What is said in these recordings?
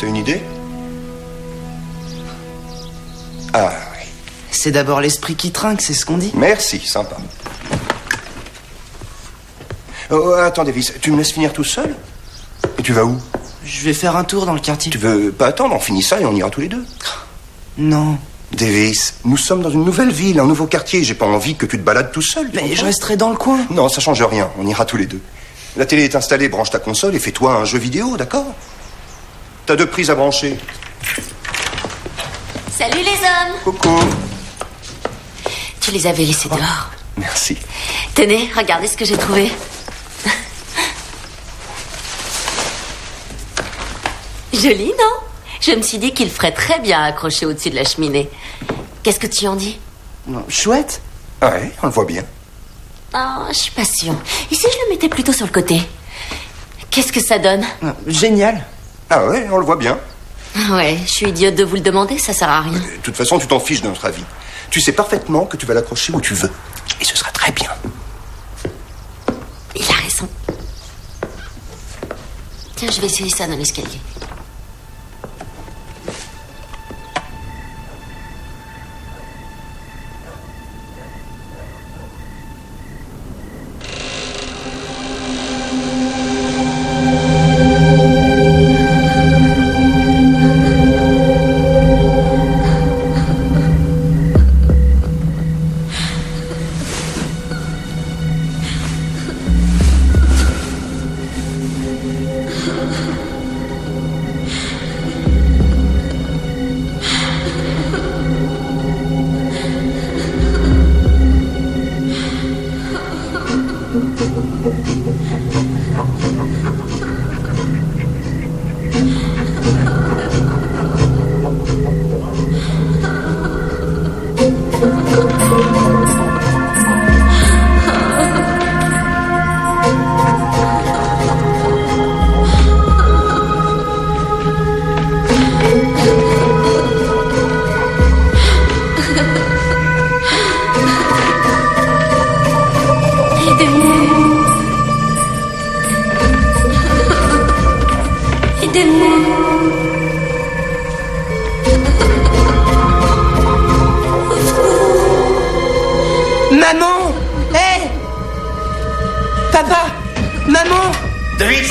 t'as une idée? Ah oui. C'est d'abord l'esprit qui trinque, c'est ce qu'on dit. Merci, sympa. Oh, attends, Davis, tu me laisses finir tout seul? Et tu vas où? Je vais faire un tour dans le quartier. Tu veux pas attendre, on finit ça et on ira tous les deux. Non. Davis, nous sommes dans une nouvelle ville, un nouveau quartier. J'ai pas envie que tu te balades tout seul. Mais je resterai dans le coin. Non, ça change rien, on ira tous les deux. La télé est installée, branche ta console et fais-toi un jeu vidéo, d'accord? T'as 2 prises à brancher. Salut les hommes. Coucou. Tu les avais laissés dehors. Merci. Tenez, regardez ce que j'ai trouvé. Joli, non? Je me suis dit qu'il ferait très bien accroché au-dessus de la cheminée. Qu'est-ce que tu en dis? Chouette. Ouais, on le voit bien. Oh, je suis pas sûre. Et si je le mettais plutôt sur le côté? Qu'est-ce que ça donne? Génial. Ah ouais, on le voit bien. Ouais, je suis idiote de vous le demander, ça sert à rien. De toute façon, tu t'en fiches de notre avis. Tu sais parfaitement que tu vas l'accrocher où tu veux. Et ce sera très bien. Il a raison. Tiens, je vais essayer ça dans l'escalier. Maman! Hé! Papa! Maman! Davis!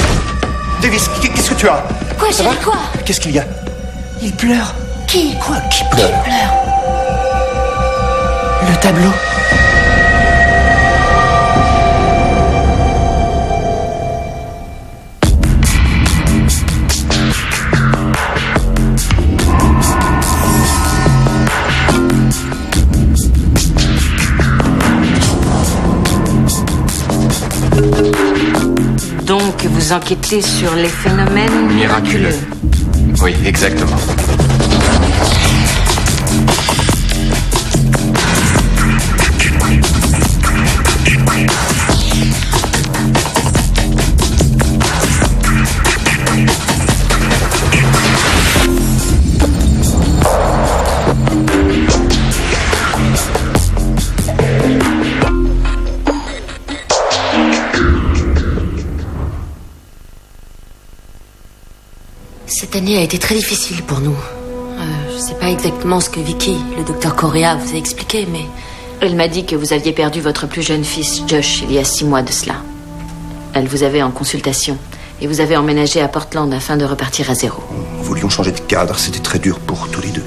Davis, qu'est-ce que tu as? Quoi, chérie, quoi? Qu'est-ce qu'il y a? Il pleure. Qui? Quoi? Qui pleure? Qui pleure? Le tableau. Donc, vous enquêtez sur les phénomènes miraculeux. Oui, exactement. Cette année a été très difficile pour nous. Je sais pas exactement ce que Vicky, le docteur Correa, vous a expliqué, mais... Elle m'a dit que vous aviez perdu votre plus jeune fils, Josh, il y a 6 mois de cela. Elle vous avait en consultation et vous avez emménagé à Portland afin de repartir à zéro. Nous voulions changer de cadre, c'était très dur pour tous les deux.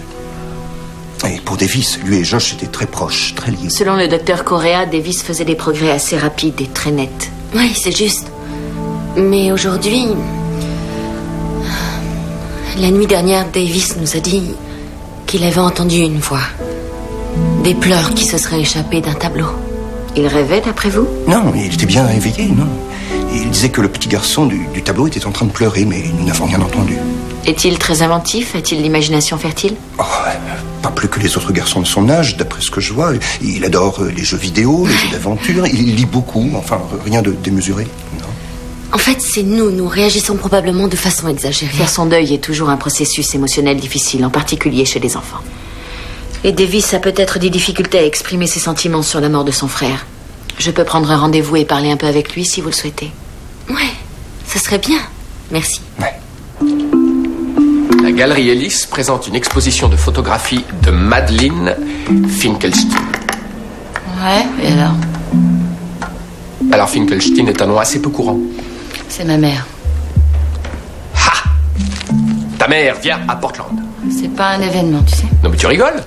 Et pour Davis, lui et Josh étaient très proches, très liés. Selon le docteur Correa, Davis faisait des progrès assez rapides et très nets. Oui, c'est juste. Mais aujourd'hui... La nuit dernière, Davis nous a dit qu'il avait entendu une voix. Des pleurs qui se seraient échappés d'un tableau. Il rêvait, d'après vous? Non, il était bien éveillé, non. Il disait que le petit garçon du tableau était en train de pleurer, mais nous n'avons rien entendu. Est-il très inventif? A-t-il l'imagination fertile? Oh, pas plus que les autres garçons de son âge, d'après ce que je vois. Il adore les jeux vidéo, les jeux d'aventure. Il lit beaucoup, enfin, rien de démesuré. Non. En fait, c'est nous réagissons probablement de façon exagérée. Faire son deuil est toujours un processus émotionnel difficile, en particulier chez les enfants. Et Davis a peut-être des difficultés à exprimer ses sentiments sur la mort de son frère. Je peux prendre un rendez-vous et parler un peu avec lui si vous le souhaitez. Ouais, ça serait bien. Merci. Ouais. La Galerie Ellis présente une exposition de photographie de Madeleine Finkelstein. Ouais, et alors? Alors Finkelstein est un nom assez peu courant. C'est ma mère. Ha! Ta mère vient à Portland. C'est pas un événement, tu sais. Non mais tu rigoles?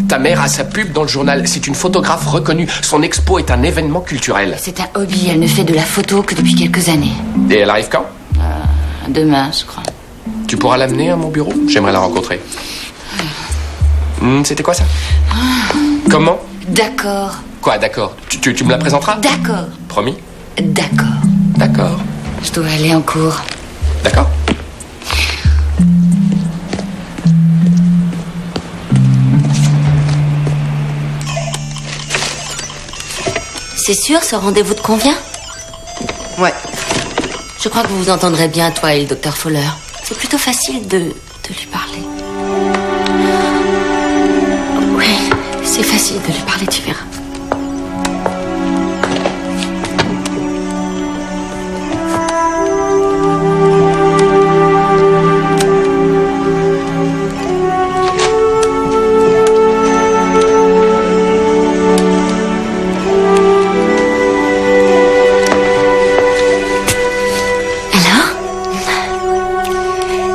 Ta mère a sa pub dans le journal. C'est une photographe reconnue. Son expo est un événement culturel. C'est un hobby, elle ne fait de la photo que depuis quelques années. Et elle arrive quand? Demain, je crois. Tu pourras l'amener à mon bureau? J'aimerais la rencontrer. C'était quoi ça? Comment? D'accord. Quoi, d'accord? Tu me la présenteras? D'accord. Promis? D'accord. D'accord. Je dois aller en cours. D'accord. C'est sûr, ce rendez-vous te convient? Ouais. Je crois que vous vous entendrez bien, toi et le docteur Fowler. C'est plutôt facile de lui parler. Oui, c'est facile de lui parler, tu verras.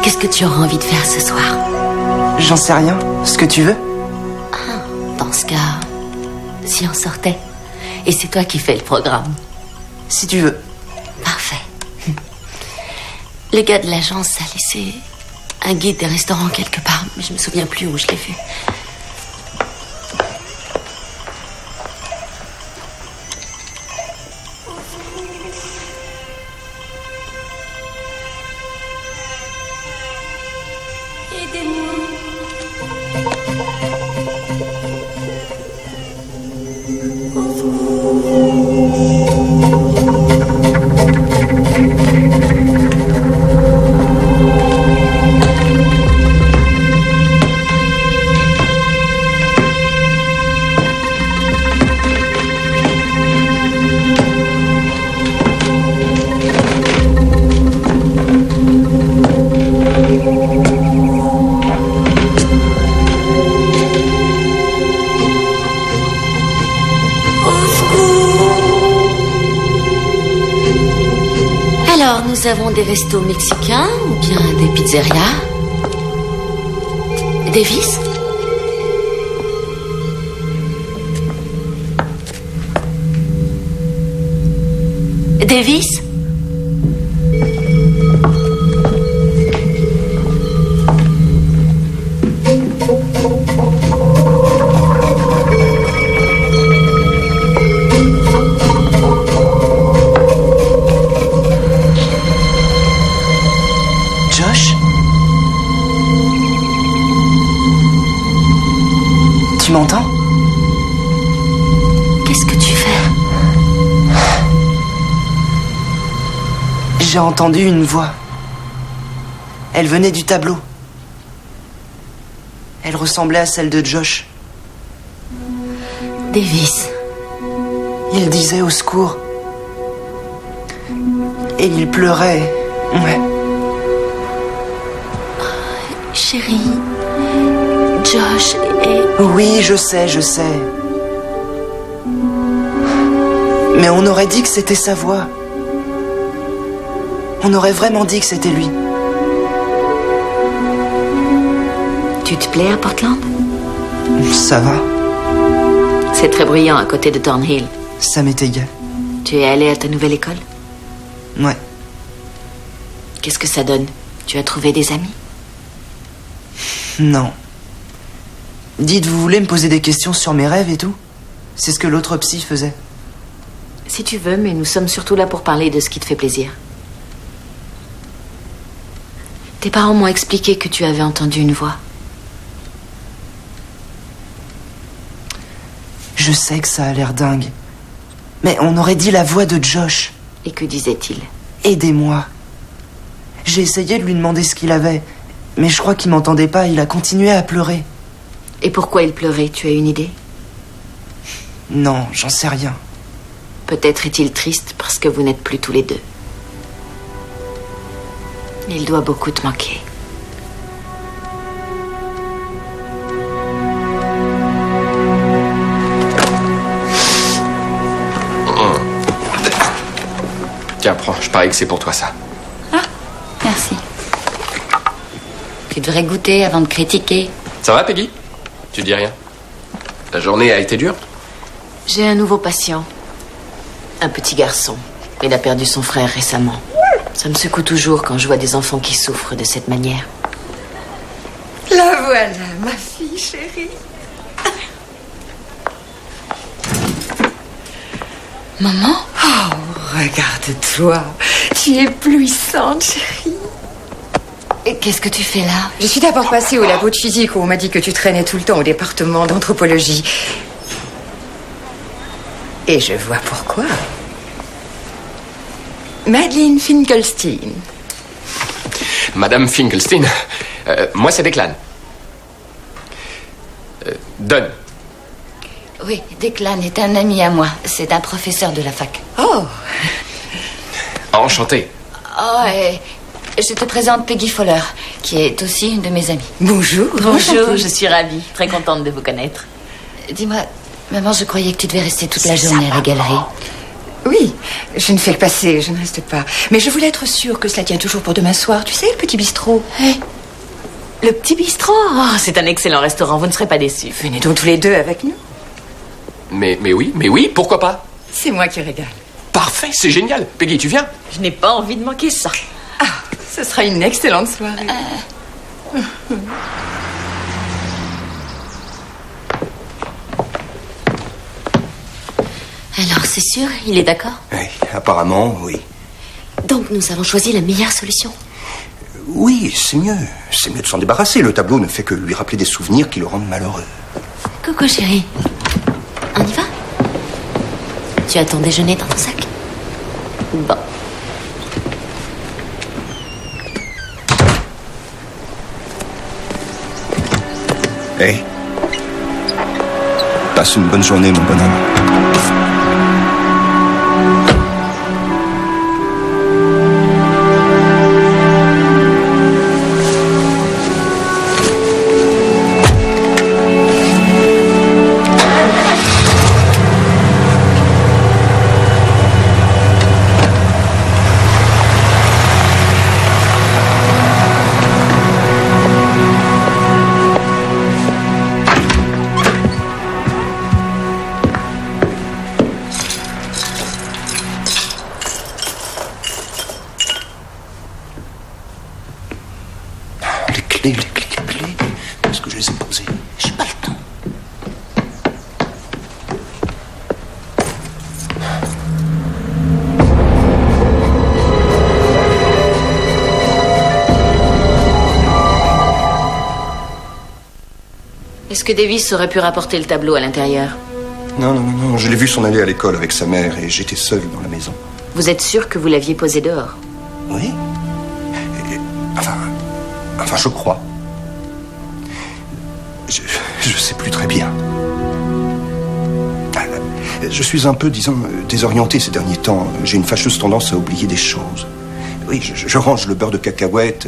Qu'est-ce que tu auras envie de faire ce soir? J'en sais rien. Ce que tu veux. Ah, dans ce cas, si on sortait. Et c'est toi qui fais le programme. Si tu veux. Parfait. Le gars de l'agence a laissé un guide des restaurants quelque part, mais je me souviens plus où je l'ai vu. Alors, nous avons des restos mexicains ou bien des pizzerias? Davis? Davis? Josh? Tu m'entends? Qu'est-ce que tu fais? J'ai entendu une voix. Elle venait du tableau. Elle ressemblait à celle de Josh. Davis. Il disait au secours. Et il pleurait. Ouais. Chérie, Josh et... Oui, je sais. Mais on aurait dit que c'était sa voix. On aurait vraiment dit que c'était lui. Tu te plais à Portland? Ça va, C'est très bruyant à côté de Thornhill. ça m'est égal. Tu es allé à ta nouvelle école? Ouais. Qu'est-ce que ça donne? Tu as trouvé des amis? Non. Dites, vous voulez me poser des questions sur mes rêves et tout? C'est ce que l'autre psy faisait. Si tu veux, mais nous sommes surtout là pour parler de ce qui te fait plaisir. Tes parents m'ont expliqué que tu avais entendu une voix. Je sais que ça a l'air dingue. Mais on aurait dit la voix de Josh. Et que disait-il? Aidez-moi. J'ai essayé de lui demander ce qu'il avait, mais je crois qu'il m'entendait pas, il a continué à pleurer. Et pourquoi il pleurait? Tu as une idée? Non, j'en sais rien. Peut-être est-il triste parce que vous n'êtes plus tous les deux. Il doit beaucoup te manquer. paraît que c'est pour toi, ça. Ah, merci. Tu devrais goûter avant de critiquer. Ça va, Peggy? Tu dis rien? La journée a été dure? J'ai un nouveau patient. Un petit garçon. Il a perdu son frère récemment. Ça me secoue toujours quand je vois des enfants qui souffrent de cette manière. La voilà, ma fille chérie. Maman? Oh, regarde-toi. Tu es éblouissante, chérie. Et qu'est-ce que tu fais là? Je suis d'abord passée au labo de physique où on m'a dit que tu traînais tout le temps au département d'anthropologie. Et je vois pourquoi. Madeleine Finkelstein. Madame Finkelstein. Moi, c'est Declan. Don. Oui, Declan est un ami à moi. C'est un professeur de la fac. Oh, Enchanté. Oh, et je te présente Peggy Fowler, qui est aussi une de mes amies. bonjour. Bonjour, je suis ravie. Très contente de vous connaître. Dis-moi, maman, je croyais que tu devais rester toute la journée à la galerie. Oui, je ne fais que passer, je ne reste pas. Mais je voulais être sûre que cela tient toujours pour demain soir. Tu sais, le petit bistrot. Le petit bistrot, oh, c'est un excellent restaurant, vous ne serez pas déçus. Venez donc tous les deux avec nous. Mais oui, pourquoi pas? C'est moi qui régale. Parfait, c'est génial. Peggy, tu viens? Je n'ai pas envie de manquer ça. Ah, ce sera une excellente soirée. Alors, c'est sûr, il est d'accord? Oui, apparemment, oui. Donc, nous avons choisi la meilleure solution. Oui, c'est mieux. C'est mieux de s'en débarrasser. Le tableau ne fait que lui rappeler des souvenirs qui le rendent malheureux. Coucou, chérie. On y va? Tu as ton déjeuner dans ton sac? Bon. Hey. Passe une bonne journée, mon bonhomme. Les clés. Est-ce que je les ai posées? J'ai pas le temps. Est-ce que Davis aurait pu rapporter le tableau à l'intérieur? Non. Je l'ai vu s'en aller à l'école avec sa mère et j'étais seul dans la maison. Vous êtes sûr que vous l'aviez posé dehors? Oui. Enfin, je crois. Je sais plus très bien. Je suis un peu, disons, désorienté ces derniers temps. J'ai une fâcheuse tendance à oublier des choses. Oui, je range le beurre de cacahuète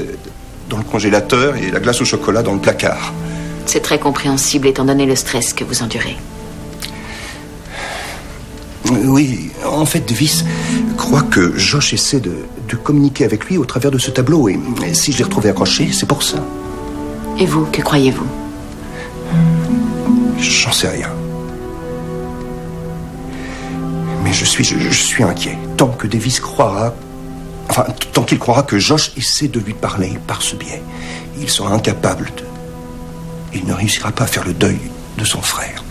dans le congélateur et la glace au chocolat dans le placard. C'est très compréhensible étant donné le stress que vous endurez. Oui, en fait, Davis croit que Josh essaie de communiquer avec lui au travers de ce tableau. Et si je l'ai retrouvé accroché, c'est pour ça. Et vous, que croyez-vous? J'en sais rien. Mais je suis inquiet. Tant que Davis croira... Enfin, tant qu'il croira que Josh essaie de lui parler par ce biais, il sera incapable de... Il ne réussira pas à faire le deuil de son frère.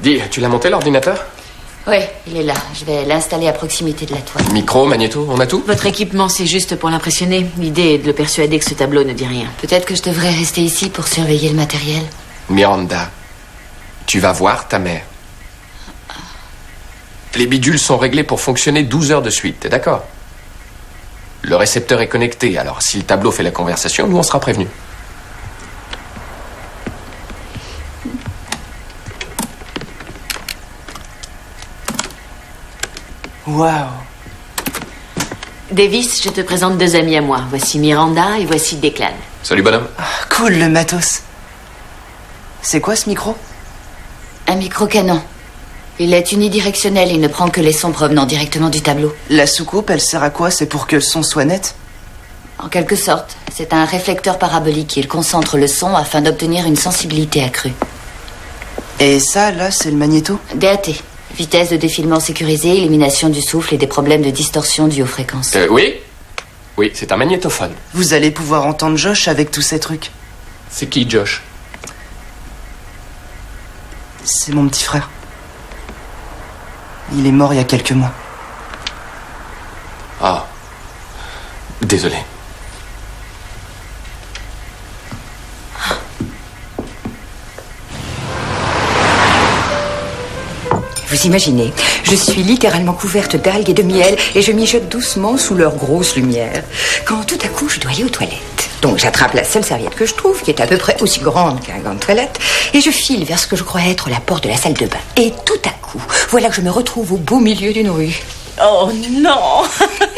Dis, tu l'as monté l'ordinateur? Oui, il est là. Je vais l'installer à proximité de la toile. Micro, magnéto, on a tout? Votre équipement, c'est juste pour l'impressionner. L'idée est de le persuader que ce tableau ne dit rien. Peut-être que je devrais rester ici pour surveiller le matériel. Miranda, tu vas voir ta mère. Les bidules sont réglés pour fonctionner 12 heures de suite, t'es d'accord? Le récepteur est connecté, alors si le tableau fait la conversation, nous on sera prévenus. Waouh. Davis, je te présente deux amis à moi. Voici Miranda et voici Declan. Salut bonhomme. Cool, le matos. C'est quoi ce micro? Un micro-canon. Il est unidirectionnel, il ne prend que les sons provenant directement du tableau. La soucoupe, elle sert à quoi? C'est pour que le son soit net? En quelque sorte, c'est un réflecteur parabolique. Il concentre le son afin d'obtenir une sensibilité accrue. Et ça, là, c'est le magnéto? DAT. Vitesse de défilement sécurisée, élimination du souffle et des problèmes de distorsion dus aux fréquences. Oui. Oui, c'est un magnétophone. Vous allez pouvoir entendre Josh avec tous ces trucs. C'est qui, Josh? C'est mon petit frère. Il est mort il y a quelques mois. Ah. Désolé. Vous imaginez, je suis littéralement couverte d'algues et de miel et je mijote doucement sous leur grosse lumière. Quand tout à coup, je dois aller aux toilettes. Donc j'attrape la seule serviette que je trouve, qui est à peu près aussi grande qu'un gant de toilette, et je file vers ce que je crois être la porte de la salle de bain. Et tout à coup, voilà que je me retrouve au beau milieu d'une rue. Oh non!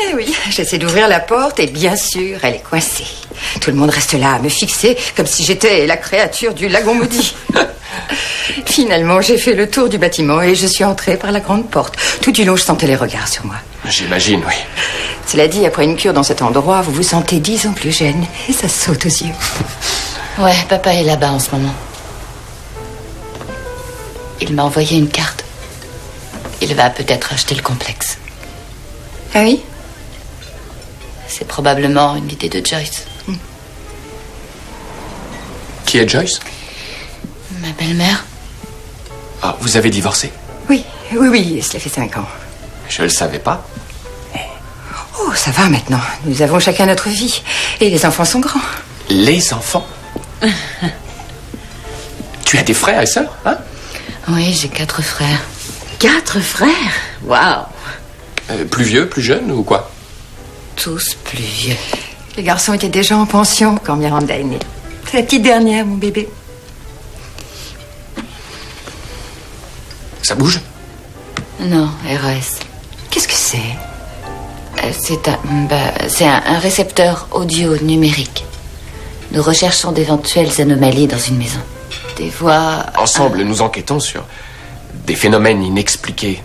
Eh oui, j'essaie d'ouvrir la porte et bien sûr, elle est coincée. Tout le monde reste là à me fixer comme si j'étais la créature du lagon maudit. Finalement, j'ai fait le tour du bâtiment et je suis entrée par la grande porte. Tout du long, je sentais les regards sur moi. J'imagine, oui. Cela dit, après une cure dans cet endroit, vous vous sentez 10 ans plus jeune et ça saute aux yeux. Ouais, papa est là-bas en ce moment. Il m'a envoyé une carte. Il va peut-être acheter le complexe. Ah oui? C'est probablement une idée de Joyce. Qui est Joyce? Ma belle-mère. Ah, vous avez divorcé? Oui, cela fait 5 ans. Je le savais pas. Oh, ça va maintenant. Nous avons chacun notre vie. Et les enfants sont grands. Les enfants? Tu as des frères et sœurs, hein? Oui, j'ai 4 frères. 4 frères? Waouh! Plus vieux, plus jeunes ou quoi? Tous plus vieux. Les garçons étaient déjà en pension quand Miranda est née. C'est la petite dernière, mon bébé. Ça bouge? Non, RS. Qu'est-ce que c'est? C'est un récepteur audio numérique. Nous recherchons d'éventuelles anomalies dans une maison. Des voix... Ensemble, nous enquêtons sur des phénomènes inexpliqués,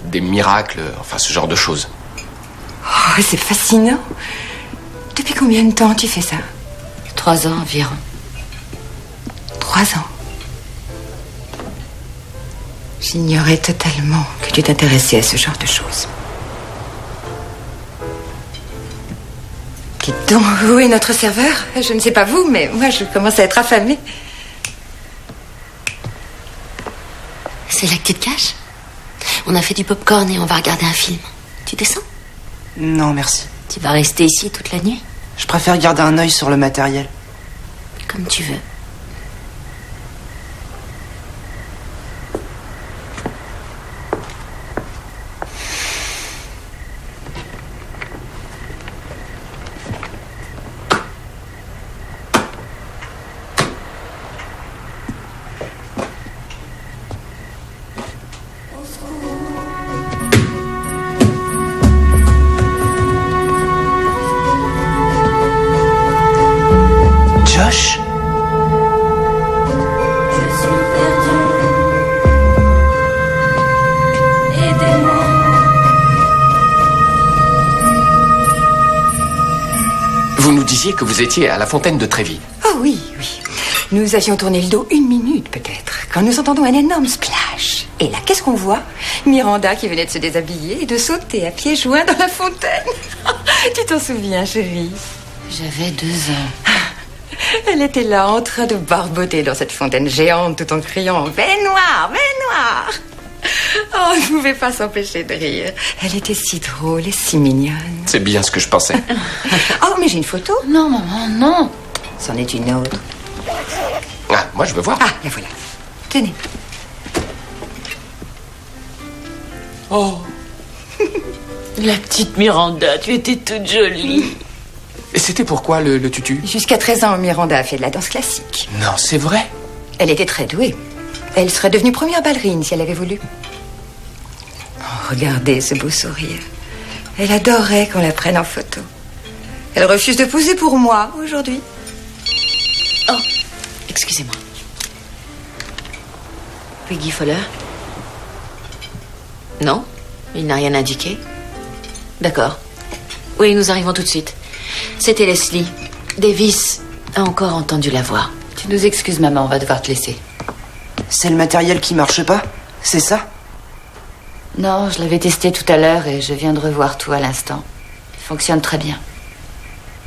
des miracles, enfin ce genre de choses. Oh, c'est fascinant. Depuis combien de temps tu fais ça? 3 ans environ. 3 ans. J'ignorais totalement que tu t'intéressais à ce genre de choses. Dites donc, où est notre serveur? Je ne sais pas vous, mais moi je commence à être affamée. C'est là que tu te caches? On a fait du popcorn et on va regarder un film. Tu descends? Non, merci. Tu vas rester ici toute la nuit? Je préfère garder un œil sur le matériel. Comme tu veux. Josh? Je suis perdue. Aidez-moi. Vous nous disiez que vous étiez à la fontaine de Trévis. Oh oui. Nous avions tourné le dos 1 minute peut-être, quand nous entendons un énorme splash. Et là, qu'est-ce qu'on voit? Miranda qui venait de se déshabiller et de sauter à pieds joints dans la fontaine. Tu t'en souviens, chérie? J'avais 2 ans. Elle était là en train de barboter dans cette fontaine géante tout en criant « Baignoire, baignoire !» Oh, je ne pouvais pas s'empêcher de rire. Elle était si drôle et si mignonne. C'est bien ce que je pensais. Oh, mais j'ai une photo. Non, maman, non. C'en est une autre. Ah, moi, je veux voir. Ah, la voilà. Tenez. Oh. La petite Miranda, tu étais toute jolie. Et c'était pourquoi le tutu? Jusqu'à 13 ans, Miranda a fait de la danse classique. Non, c'est vrai. Elle était très douée. Elle serait devenue première ballerine si elle avait voulu. Oh, regardez ce beau sourire. Elle adorerait qu'on la prenne en photo. Elle refuse de poser pour moi aujourd'hui. Excusez-moi. Peggy Fowler? Non, il n'a rien indiqué. D'accord. Oui, nous arrivons tout de suite. C'était Leslie. Davis a encore entendu la voix. Tu nous excuses, maman, on va devoir te laisser. C'est le matériel qui marche pas? C'est ça? Non, je l'avais testé tout à l'heure et je viens de revoir tout à l'instant. Il fonctionne très bien.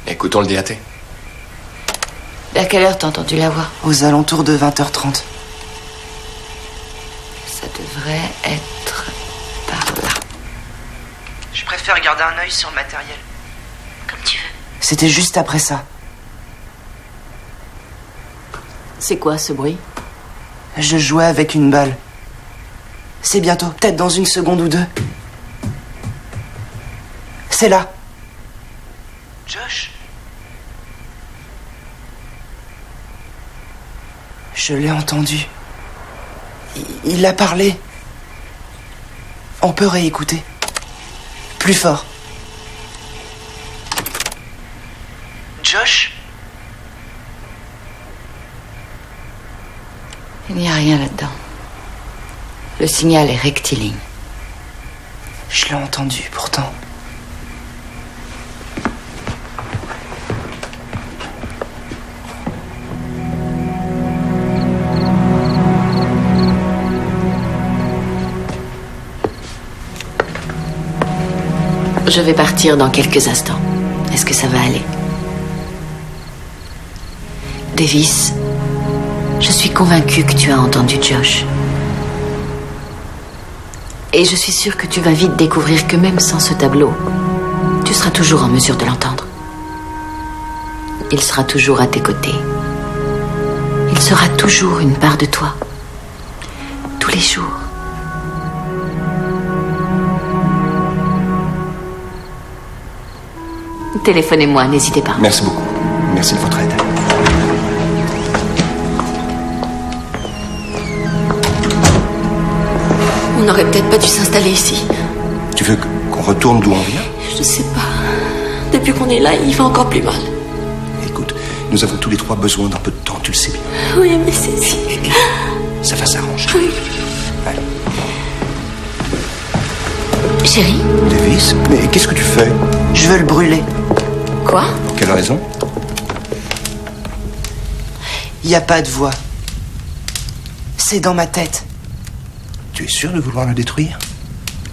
Écoutons le DAT. À quelle heure t'as entendu la voix? Aux alentours de 20h30. Ça devrait être par là. Je préfère garder un œil sur le matériel. Comme tu veux. C'était juste après ça. C'est quoi ce bruit? Je jouais avec une balle. C'est bientôt, peut-être dans une seconde ou deux. C'est là. Josh? Je l'ai entendu. Il a parlé. On peut réécouter. Plus fort. Josh? Il n'y a rien là-dedans. Le signal est rectiligne. Je l'ai entendu, pourtant. Je vais partir dans quelques instants. Est-ce que ça va aller? Davis, je suis convaincue que tu as entendu Josh. Et je suis sûre que tu vas vite découvrir que même sans ce tableau, tu seras toujours en mesure de l'entendre. Il sera toujours à tes côtés. Il sera toujours une part de toi. Tous les jours. Téléphonez-moi, n'hésitez pas. Merci beaucoup. Merci de votre aide. On n'aurait peut-être pas dû s'installer ici. Tu veux qu'on retourne d'où on vient? Je sais pas. Depuis qu'on est là, il va encore plus mal. Écoute, nous avons tous les trois besoin d'un peu de temps, tu le sais bien. Oui, mais c'est si... Ça va s'arranger. Oui. Ouais. Chérie? Davis, mais qu'est-ce que tu fais? Je veux le brûler. Quoi? Pour quelle raison? Il n'y a pas de voix. C'est dans ma tête. Tu es sûr de vouloir le détruire?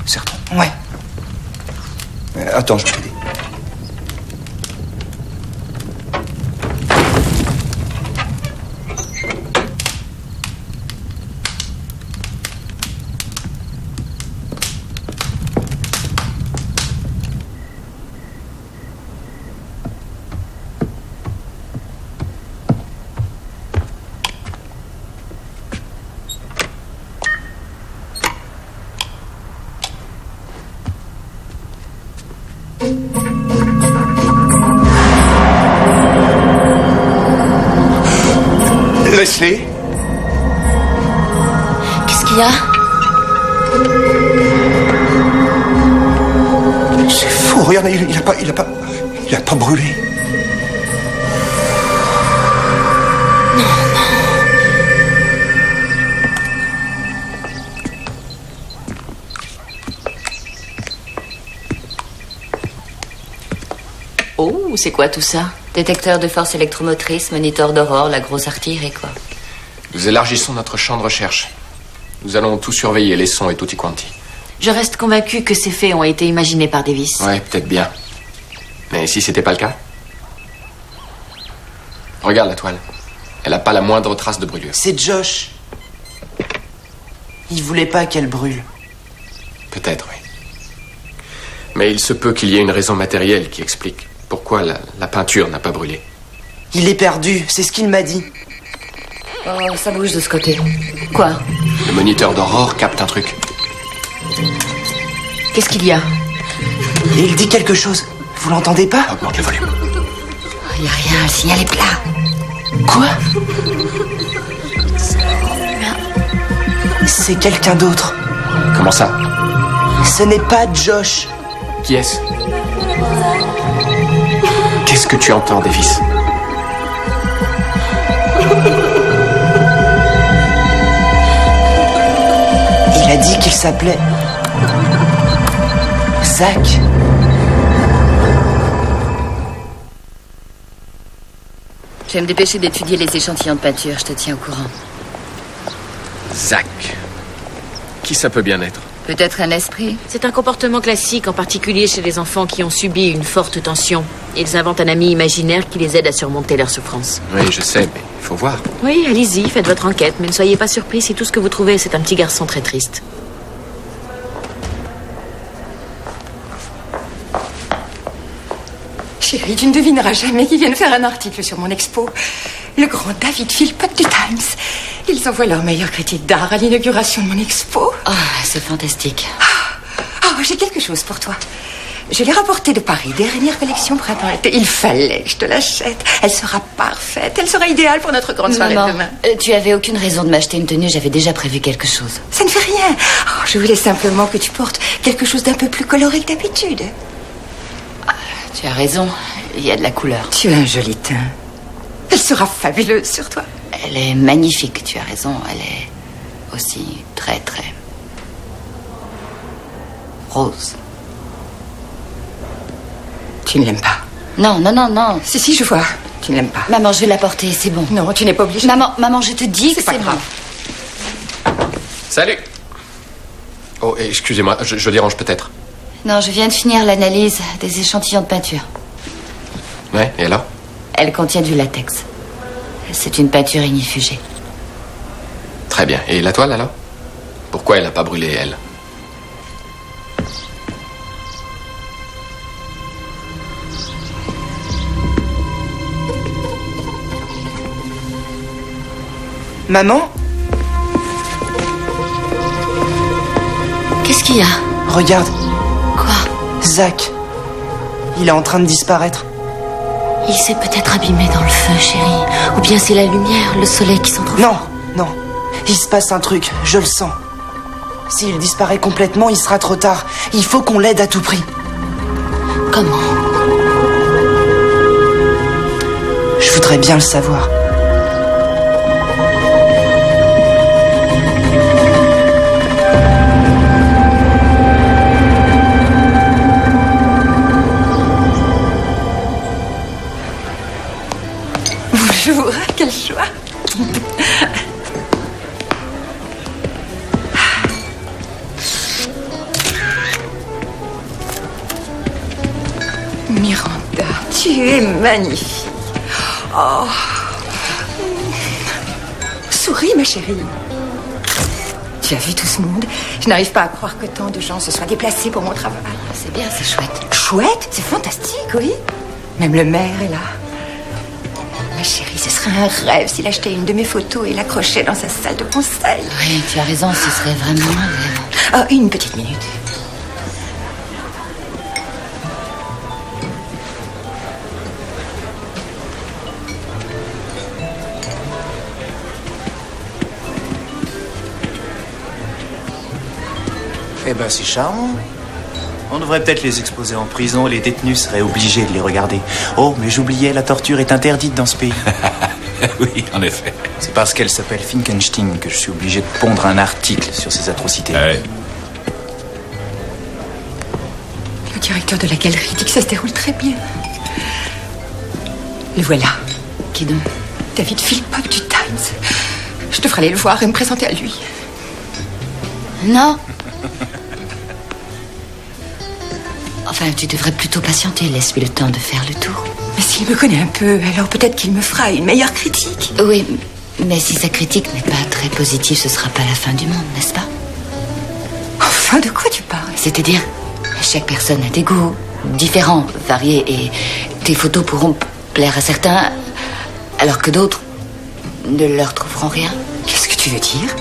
Certain. Ouais. Attends, je vais t'aider. Leslie? Qu'est-ce qu'il y a? C'est fou, regarde, il a pas brûlé. Oh, c'est quoi tout ça? Détecteur de force électromotrice, moniteur d'aurore, la grosse artillerie, quoi. Nous élargissons notre champ de recherche. Nous allons tout surveiller, les sons et tutti quanti. Je reste convaincue que ces faits ont été imaginés par Davis. Ouais, peut-être bien. Mais si c'était pas le cas? Regarde la toile. Elle n'a pas la moindre trace de brûlure. C'est Josh. Il voulait pas qu'elle brûle. Peut-être, oui. Mais il se peut qu'il y ait une raison matérielle qui explique pourquoi la peinture n'a pas brûlé. Il est perdu, c'est ce qu'il m'a dit. Oh, ça bouge de ce côté. Quoi? Le moniteur d'aurore capte un truc. Qu'est-ce qu'il y a? Et il dit quelque chose. Vous l'entendez pas? Augmente le volume. Il n'y a rien, le signal est plat. Quoi? C'est quelqu'un d'autre. Comment ça? Ce n'est pas Josh. Qui est-ce? Qu'est-ce que tu entends, Davis? Il a dit qu'il s'appelait Zach. Je vais me dépêcher d'étudier les échantillons de peinture, je te tiens au courant. Zach. Qui ça peut bien être? Peut-être un esprit? C'est un comportement classique, en particulier chez les enfants qui ont subi une forte tension. Ils inventent un ami imaginaire qui les aide à surmonter leur souffrance. Oui, je sais, mais il faut voir. Oui, allez-y, faites votre enquête, mais ne soyez pas surpris si tout ce que vous trouvez, c'est un petit garçon très triste. Chérie, tu ne devineras jamais qu'ils viennent faire un article sur mon expo. Le grand David Philpott du Times. Ils envoient leur meilleure critique d'art à l'inauguration de mon expo. Oh, c'est fantastique. Oh, j'ai quelque chose pour toi. Je l'ai rapportée de Paris, dernière collection printemps-été. Il fallait que je te l'achète. Elle sera parfaite. Elle sera idéale pour notre grande soirée Maman, demain. tu avais aucune raison de m'acheter une tenue, j'avais déjà prévu quelque chose. Ça ne fait rien. Oh, je voulais simplement que tu portes quelque chose d'un peu plus coloré que d'habitude. Tu as raison, il y a de la couleur. Tu as un joli teint. Elle sera fabuleuse sur toi. Elle est magnifique, tu as raison. Elle est aussi très, très... rose. Tu ne l'aimes pas. Non, non, non, non. Si, je vois. Tu ne l'aimes pas. Maman, je vais la porter, c'est bon. Non, tu n'es pas obligée. Maman, je te dis que C'est pas bon. grave. Salut. Oh, excusez-moi, je dérange peut-être. Non, je viens de finir l'analyse des échantillons de peinture. Ouais, et alors? Elle contient du latex. C'est une peinture ignifugée. Très bien. Et la toile, alors? Pourquoi elle n'a pas brûlé, elle? Maman? Qu'est-ce qu'il y a? Regarde, Quoi? Zach. Il est en train de disparaître. Il s'est peut-être abîmé dans le feu, chérie. Ou bien c'est la lumière, le soleil qui s'en trouve. Non, non. Il se passe un truc, je le sens. S'il disparaît complètement, il sera trop tard. Il faut qu'on l'aide à tout prix. Comment? Je voudrais bien le savoir. Bonjour, quelle joie. Miranda, tu es magnifique. Oh. Souris, ma chérie. Tu as vu tout ce monde? Je n'arrive pas à croire que tant de gens se soient déplacés pour mon travail. C'est bien, c'est chouette. Chouette, c'est fantastique, oui. Même le maire est là. Ma chérie, ce serait un rêve s'il achetait une de mes photos et l'accrochait dans sa salle de conseil. Oui, tu as raison, ce serait vraiment un rêve. Ah, une petite minute. Eh ben, c'est charmant. On devrait peut-être les exposer en prison. Les détenus seraient obligés de les regarder. Oh, mais j'oubliais, la torture est interdite dans ce pays. Oui, en effet. C'est parce qu'elle s'appelle Finkenstein que je suis obligé de pondre un article sur ces atrocités. Ouais. Le directeur de la galerie dit que ça se déroule très bien. Le voilà. Qui donc? David Philpott du Times. Je devrais aller le voir et me présenter à lui. Non. Enfin, tu devrais plutôt patienter. Laisse-lui le temps de faire le tour. Mais s'il me connaît un peu, alors peut-être qu'il me fera une meilleure critique. Oui, mais si sa critique n'est pas très positive, ce sera pas la fin du monde, n'est-ce pas? Enfin, de quoi tu parles? C'est-à-dire, chaque personne a des goûts différents, variés, et tes photos pourront plaire à certains, alors que d'autres ne leur trouveront rien. Qu'est-ce que tu veux dire?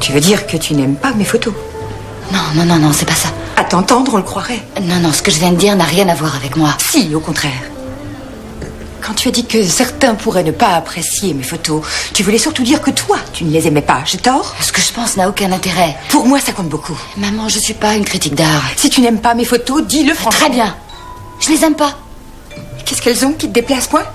Tu veux dire que tu n'aimes pas mes photos? Non, c'est pas ça. À t'entendre, on le croirait. Non, ce que je viens de dire n'a rien à voir avec moi. Si, au contraire. Quand tu as dit que certains pourraient ne pas apprécier mes photos, tu voulais surtout dire que toi, tu ne les aimais pas. J'ai tort? Ce que je pense n'a aucun intérêt. Pour moi, ça compte beaucoup. Maman, je suis pas une critique d'art. Si tu n'aimes pas mes photos, dis-le franchement. Très bien. Je les aime pas. Qu'est-ce qu'elles ont qui te déplace, point?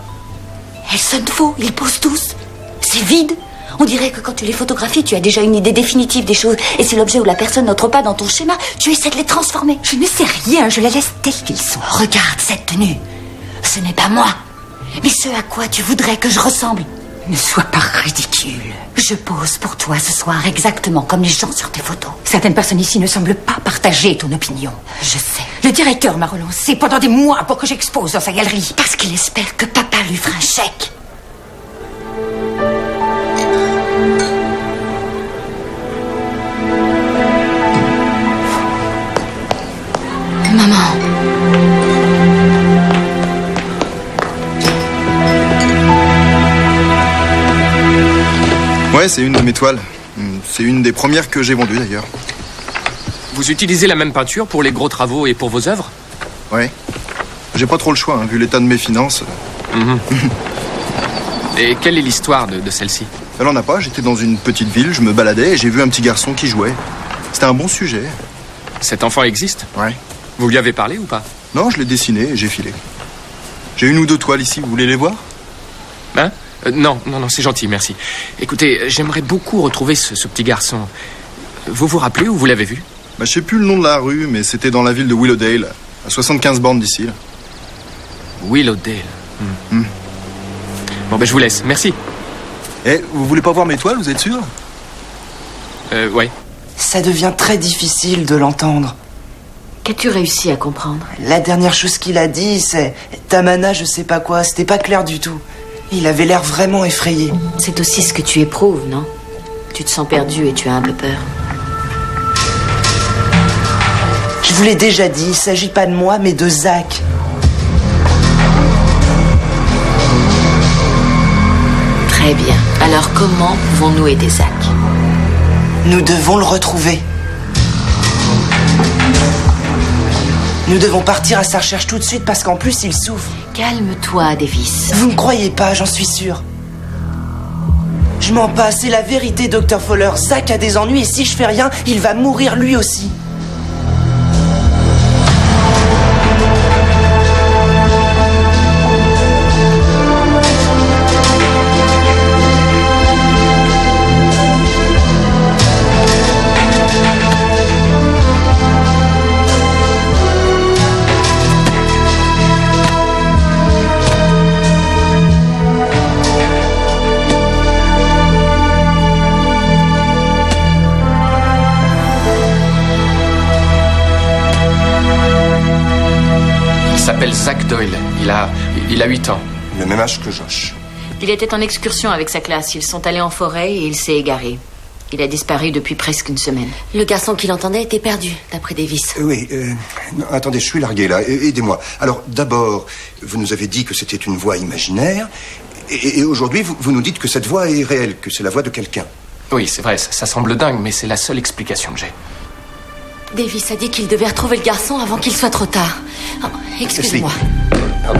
Elles sonnent faux, ils posent tous. C'est vide. On dirait que quand tu les photographies, tu as déjà une idée définitive des choses. Et si l'objet ou la personne n'entre pas dans ton schéma, tu essaies de les transformer. Je ne sais rien, je les laisse tels qu'ils sont. Regarde cette tenue. Ce n'est pas moi, mais ce à quoi tu voudrais que je ressemble. Ne sois pas ridicule. Je pose pour toi ce soir exactement comme les gens sur tes photos. Certaines personnes ici ne semblent pas partager ton opinion. Je sais. Le directeur m'a relancé pendant des mois pour que j'expose dans sa galerie. Parce qu'il espère que papa lui fera un chèque. Maman. Ouais, c'est une de mes toiles. C'est une des premières que j'ai vendues d'ailleurs. Vous utilisez la même peinture pour les gros travaux et pour vos œuvres? Ouais. J'ai pas trop le choix, hein, vu l'état de mes finances. Et quelle est l'histoire de celle-ci? Elle en a pas, j'étais dans une petite ville, je me baladais et j'ai vu un petit garçon qui jouait. C'était un bon sujet. Cet enfant existe? Ouais. Vous lui avez parlé ou pas? Non, je l'ai dessiné et j'ai filé. J'ai une ou deux toiles ici, vous voulez les voir? Hein? Non, c'est gentil, merci. Écoutez, j'aimerais beaucoup retrouver ce petit garçon. Vous vous rappelez où vous l'avez vu? Je sais plus le nom de la rue, mais c'était dans la ville de Willowdale, à 75 bornes d'ici. Là. Willowdale. Bon, je vous laisse, merci. Eh, vous voulez pas voir mes toiles, vous êtes sûr? Ouais. Ça devient très difficile de l'entendre. Qu'as-tu réussi à comprendre? La dernière chose qu'il a dit, c'est « Tamana, je sais pas quoi », c'était pas clair du tout. Il avait l'air vraiment effrayé. C'est aussi ce que tu éprouves, non? Tu te sens perdu et tu as un peu peur. Je vous l'ai déjà dit, il s'agit pas de moi, mais de Zach. Très bien. Alors comment pouvons-nous aider Zach? Nous devons le retrouver. Nous devons partir à sa recherche tout de suite parce qu'en plus il souffre. Calme-toi, Davis. Vous ne croyez pas, j'en suis sûr. Je mens pas, c'est la vérité, Dr. Fowler. Zach a des ennuis et si je fais rien, il va mourir lui aussi. Il s'appelle Zach Doyle. Il a 8 ans. Le même âge que Josh. Il était en excursion avec sa classe. Ils sont allés en forêt et il s'est égaré. Il a disparu depuis presque une semaine. Le garçon qui l'entendait était perdu, d'après Davis. Oui, non, attendez, je suis largué là. Aidez-moi. Alors, d'abord, vous nous avez dit que c'était une voix imaginaire. Et aujourd'hui, vous nous dites que cette voix est réelle, que c'est la voix de quelqu'un. Oui, c'est vrai, ça semble dingue, mais c'est la seule explication que j'ai. Davis a dit qu'il devait retrouver le garçon avant qu'il soit trop tard. Oh, excusez-moi. Oh,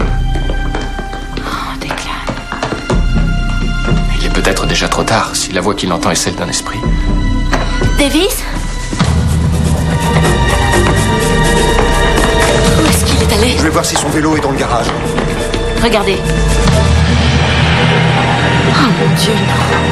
Declan. Il est peut-être déjà trop tard, si la voix qu'il entend est celle d'un esprit. Davis? Où est-ce qu'il est allé? Je vais voir si son vélo est dans le garage. Regardez. Oh mon Dieu, non.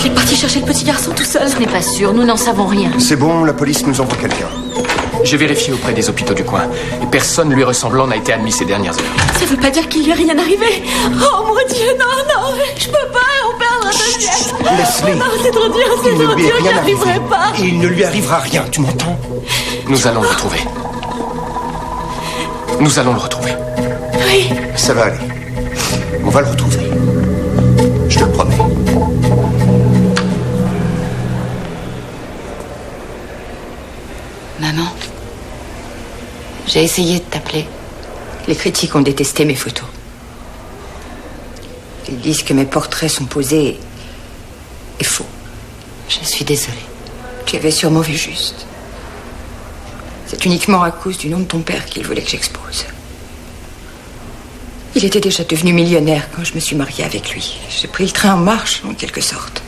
Il est parti chercher le petit garçon tout seul. Ce n'est pas sûr, nous n'en savons rien. C'est bon, la police nous envoie quelqu'un. J'ai vérifié auprès des hôpitaux du coin. Et personne lui ressemblant n'a été admis ces dernières heures. Ça veut pas dire qu'il lui est rien arrivé. Oh mon Dieu, non, je peux pas en perdre un deuxième. Leslie. Non, c'est trop dur, j'y arriverai pas. Et il ne lui arrivera rien, tu m'entends? Nous allons le retrouver. Nous allons le retrouver. Oui. Ça va aller. On va le retrouver. Je te le promets. Maman, j'ai essayé de t'appeler. Les critiques ont détesté mes photos. Ils disent que mes portraits sont posés et faux. Je suis désolée. Tu avais sûrement vu juste. C'est uniquement à cause du nom de ton père qu'il voulait que j'expose. Il était déjà devenu millionnaire quand je me suis mariée avec lui. J'ai pris le train en marche, en quelque sorte.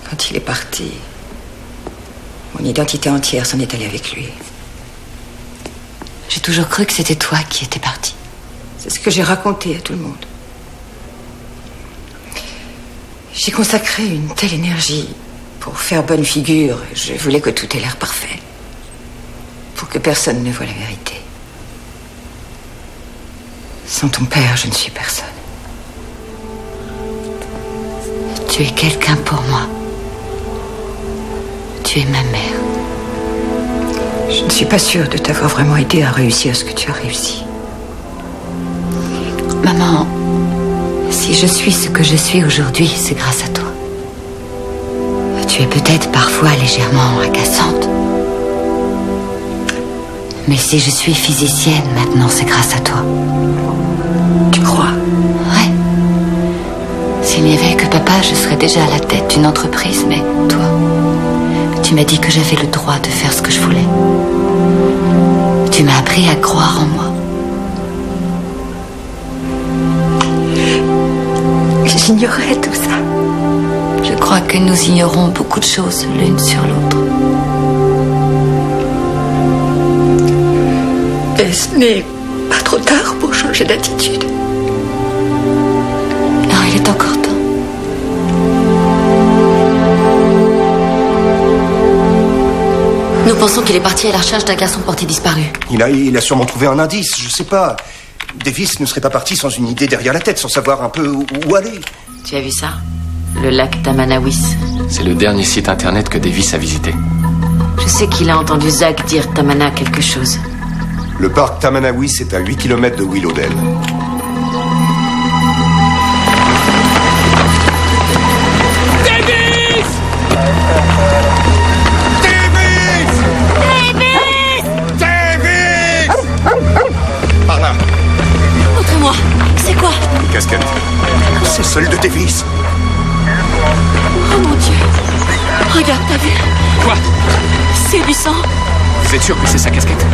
Quand il est parti, Mon identité entière s'en est allée avec lui. J'ai toujours cru que c'était toi qui étais parti. C'est ce que j'ai raconté à tout le monde. J'ai consacré une telle énergie pour faire bonne figure. Je voulais que tout ait l'air parfait. Pour que personne ne voie la vérité. Sans ton père, je ne suis personne. Tu es quelqu'un pour moi. Tu es ma mère. Je ne suis pas sûre de t'avoir vraiment aidé à réussir ce que tu as réussi. Maman, si je suis ce que je suis aujourd'hui, c'est grâce à toi. Tu es peut-être parfois légèrement agaçante. Mais si je suis physicienne maintenant, c'est grâce à toi. Tu crois? Ouais. S'il n'y avait que papa, je serais déjà à la tête d'une entreprise, mais toi, tu m'as dit que j'avais le droit de faire ce que je voulais. Tu m'as appris à croire en moi. J'ignorais tout ça. Je crois que nous ignorons beaucoup de choses l'une sur l'autre. Et ce n'est pas trop tard pour changer d'attitude. Non, il est encore temps. Nous pensons qu'il est parti à la recherche d'un garçon porté disparu. Il a sûrement trouvé un indice, je sais pas. Davis ne serait pas parti sans une idée derrière la tête, sans savoir un peu où aller. Tu as vu ça? Le lac Tamanawis. C'est le dernier site internet que Davis a visité. Je sais qu'il a entendu Zach dire Tamana quelque chose. Le parc Tamanawis est à 8 km de Willowdale. Davis! Par là. Montre-moi. C'est quoi? Une casquette. C'est celle de Davis. Oh mon Dieu. Regarde, t'as vu? Quoi? C'est du sang. Vous êtes sûr que c'est sa casquette?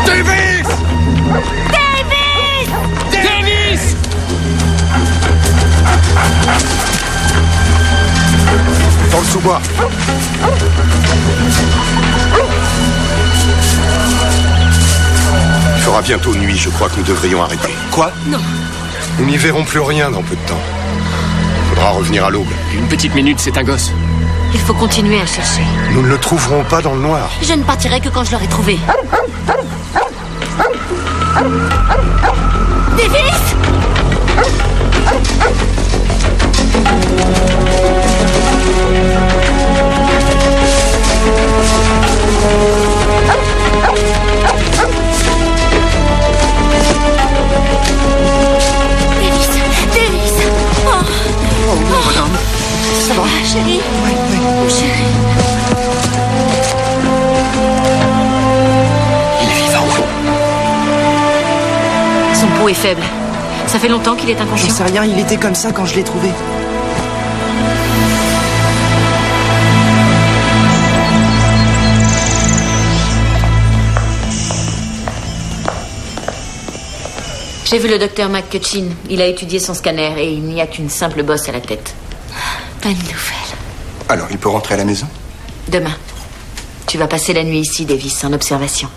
Davis! Davis! Davis! Dans le sous-bois. Il fera bientôt nuit, je crois que nous devrions arrêter. Quoi? Non. Nous n'y verrons plus rien dans peu de temps. Faudra revenir à l'aube. Une petite minute, c'est un gosse. Il faut continuer à chercher. Nous ne le trouverons pas dans le noir. Je ne partirai que quand je l'aurai trouvé. Davis! Davis! Oh, madame. Ça va? Chérie? Oui. Chérie. Il est vivant. Son pouls est faible. Ça fait longtemps qu'il est inconscient. J'en sais rien, il était comme ça quand je l'ai trouvé. J'ai vu le docteur McCutcheon. Il a étudié son scanner et il n'y a qu'une simple bosse à la tête. Bonne nouvelle. Alors, il peut rentrer à la maison? Demain. Tu vas passer la nuit ici, Davis, en observation.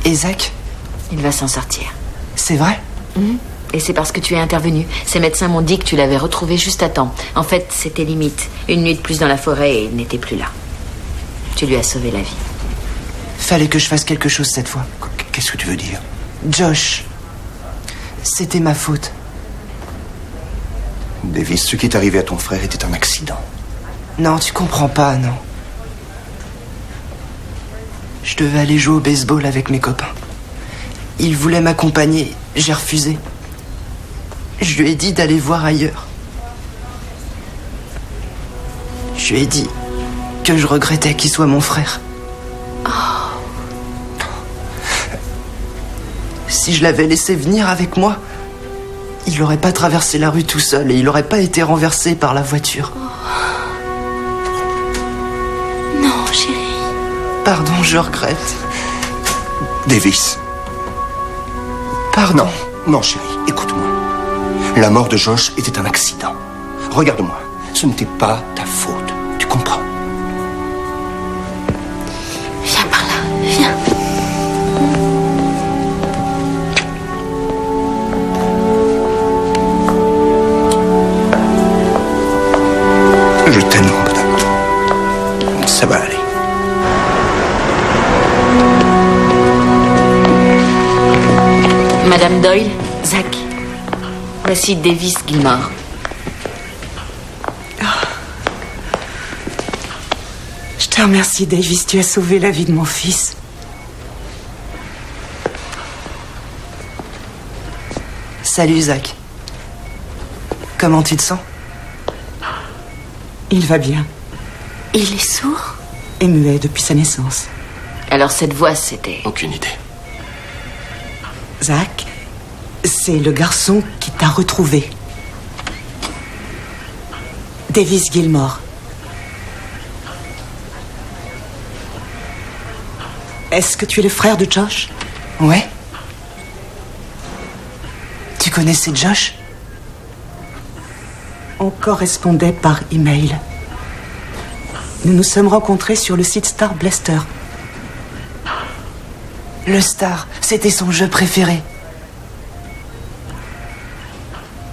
Et Zach? Il va s'en sortir. C'est vrai? Et c'est parce que tu es intervenu. Ces médecins m'ont dit que tu l'avais retrouvé juste à temps. En fait, c'était limite. Une nuit de plus dans la forêt et il n'était plus là. Tu lui as sauvé la vie. Fallait que je fasse quelque chose cette fois. Qu'est-ce que tu veux dire? Josh. C'était ma faute. Davis, ce qui est arrivé à ton frère était un accident. Non, tu comprends pas, non. Je devais aller jouer au baseball avec mes copains. Ils voulaient m'accompagner, j'ai refusé. Je lui ai dit d'aller voir ailleurs. Je lui ai dit que je regrettais qu'il soit mon frère. Si je l'avais laissé venir avec moi, il n'aurait pas traversé la rue tout seul et il n'aurait pas été renversé par la voiture. Non, chérie. Pardon, je regrette. Davis. Pardon. Non, chérie, écoute-moi. La mort de Josh était un accident. Regarde-moi, ce n'était pas ta faute. Tu comprends? Je t'aime, mon bonhomme. Ça va aller. Madame Doyle, Zach. Voici Davis Gilmore. Je te remercie, Davis. Tu as sauvé la vie de mon fils. Salut, Zach. Comment tu te sens? Il va bien. Il est sourd? Et muet depuis sa naissance. Alors cette voix, c'était... Aucune idée. Zach, c'est le garçon qui t'a retrouvé. Davis Gilmore. Est-ce que tu es le frère de Josh? Ouais. Tu connaissais Josh? On correspondait par email. Nous nous sommes rencontrés sur le site Star Blaster. Le Star, c'était son jeu préféré.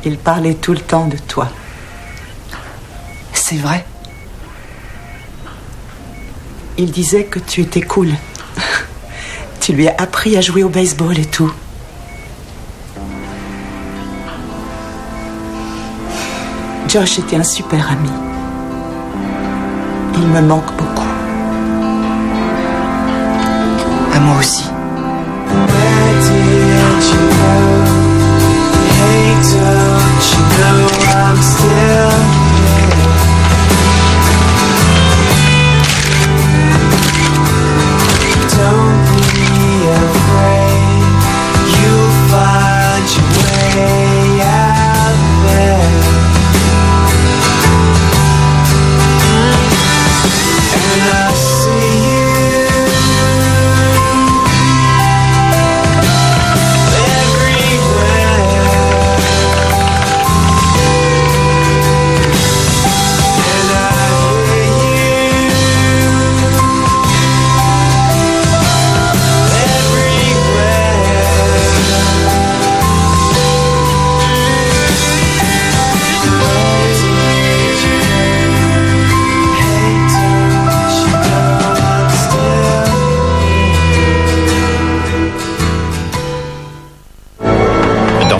Il parlait tout le temps de toi. C'est vrai? Il disait que tu étais cool. Tu lui as appris à jouer au baseball et tout. Josh était un super ami. Il me manque beaucoup. À moi aussi. Hey, don't you know